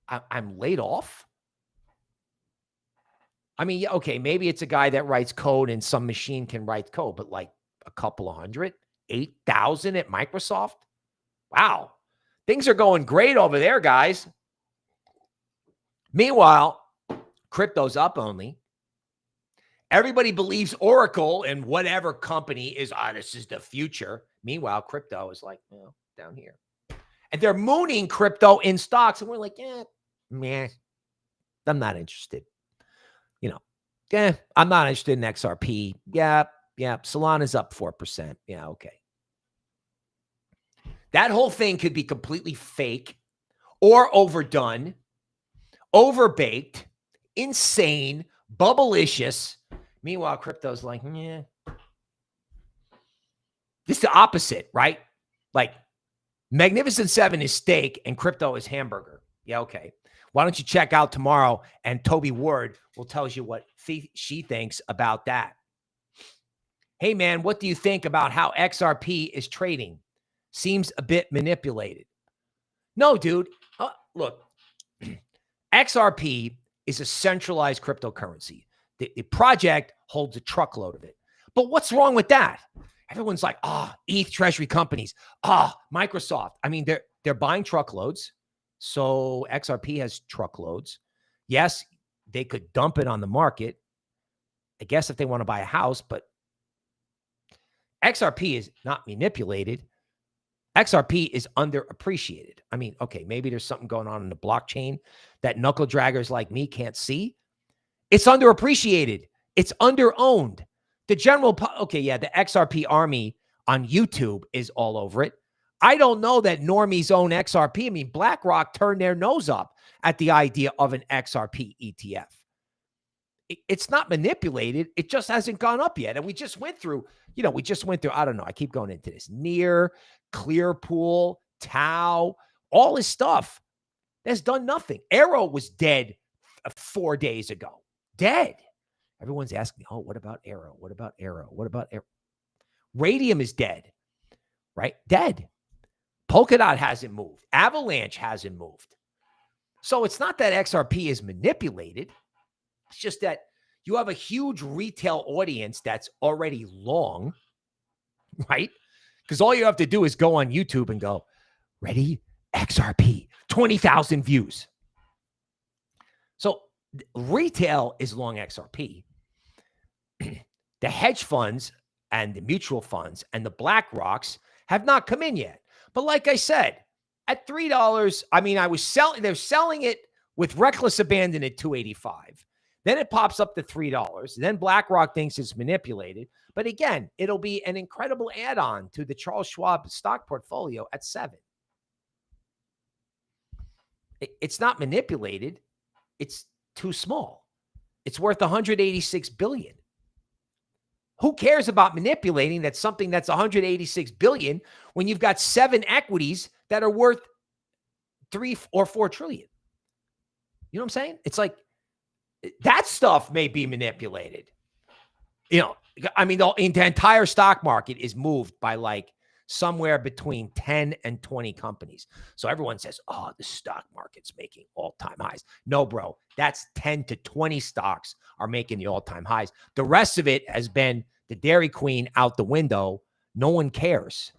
I'm laid off? I mean, yeah, okay, maybe it's a guy that writes code and some machine can write code, but like a couple of hundred, 8,000 at Microsoft? Wow. Things are going great over there, guys. Meanwhile, crypto's up only. Everybody believes Oracle and whatever company is, this is the future. Meanwhile, crypto is like, well, down here. And they're mooning crypto in stocks. And we're like, man, I'm not interested. You know, I'm not interested in XRP. Yeah. Solana's up 4%. Yeah, okay. That whole thing could be completely fake or overdone, overbaked, insane, bubblicious. Meanwhile, crypto's like, yeah. This is the opposite, right? Like Magnificent Seven is steak and crypto is hamburger. Yeah, okay. Why don't you check out tomorrow and Tobie Ward will tell you what she thinks about that. Hey, man, what do you think about how XRP is trading? Seems a bit manipulated. No, dude. Look, XRP is a centralized cryptocurrency. The project holds a truckload of it. But what's wrong with that? Everyone's like, ETH treasury companies, Microsoft. I mean, they're buying truckloads. So XRP has truckloads. Yes, they could dump it on the market. I guess if they want to buy a house, but XRP is not manipulated. XRP is underappreciated. I mean, okay, maybe there's something going on in the blockchain that knuckle draggers like me can't see. It's underappreciated. It's underowned. The general, okay, yeah, the XRP army on YouTube is all over it. I don't know that normies own XRP. I mean, BlackRock turned their nose up at the idea of an XRP ETF. It's not manipulated. It just hasn't gone up yet. And we just went through, I don't know. I keep going into this. NEAR, Clearpool, TAO, all this stuff has done nothing. AERO was dead 4 days ago. Dead. Everyone's asking, oh, what about AERO? What about AERO? What about AERO? Raydium is dead, right? Dead. Polkadot hasn't moved. Avalanche hasn't moved. So it's not that XRP is manipulated. It's just that you have a huge retail audience that's already long, right? Because all you have to do is go on YouTube and go, ready? XRP, 20,000 views. So retail is long XRP. The hedge funds and the mutual funds and the BlackRocks have not come in yet. But like I said, at $3, I mean, they're selling it with reckless abandon at $2.85. Then it pops up to $3. Then BlackRock thinks it's manipulated. But again, it'll be an incredible add-on to the Charles Schwab stock portfolio at $7. It's not manipulated. It's too small. It's worth $186 billion. Who cares about manipulating that's something that's $186 billion when you've got 7 equities that are worth 3 or 4 trillion? You know what I'm saying? It's like that stuff may be manipulated. I mean, the entire stock market is moved by like somewhere between 10 and 20 companies. So everyone says, oh, the stock market's making all-time highs. No, bro, that's 10 to 20 stocks are making the all-time highs. The rest of it has been the Dairy Queen out the window. No one cares,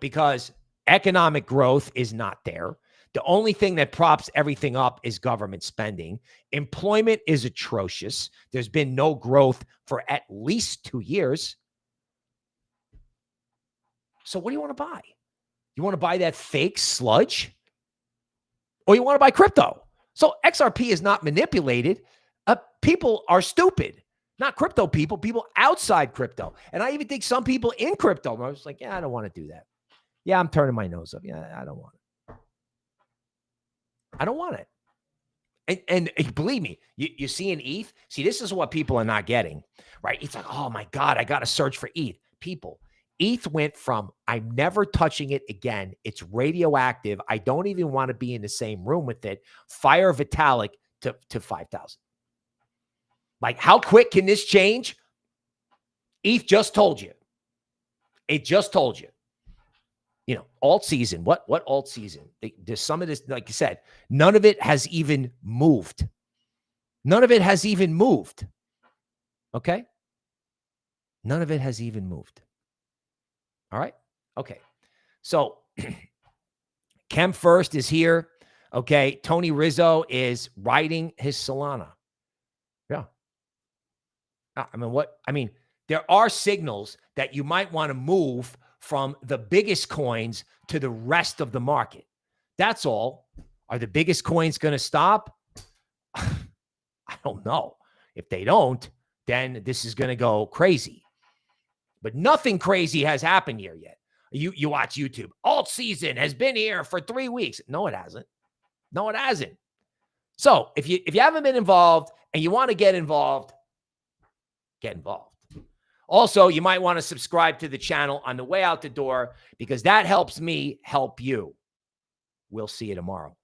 because economic growth is not there. The only thing that props everything up is government spending. Employment is atrocious. There's been no growth for at least 2 years. So what do you want to buy? You want to buy that fake sludge? Or you want to buy crypto? So XRP is not manipulated. People are stupid. Not crypto people outside crypto. And I even think some people in crypto are just like, yeah, I don't want to do that. Yeah, I'm turning my nose up. Yeah, I don't want it. I don't want it. And believe me, you see an ETH. See, this is what people are not getting, right? It's like, oh my God, I got to search for ETH. People, ETH went from, I'm never touching it again. It's radioactive. I don't even want to be in the same room with it. Fire Vitalik to 5,000. Like, how quick can this change? ETH just told you. It just told you. AltSeason. What AltSeason? There's some of this, like you said, none of it has even moved. None of it has even moved. Okay? None of it has even moved. All right? Okay. So, Chem First is here. Okay. Tony Rizzo is riding his Solana. Yeah. I mean, there are signals that you might want to move from the biggest coins to the rest of the market. That's all. Are the biggest coins going to stop? I don't know. If they don't, then this is going to go crazy. But nothing crazy has happened here yet. You watch YouTube. AltSeason has been here for 3 weeks. No, it hasn't. No, it hasn't. So if you haven't been involved and you want to get involved, get involved. Also, you might want to subscribe to the channel on the way out the door because that helps me help you. We'll see you tomorrow.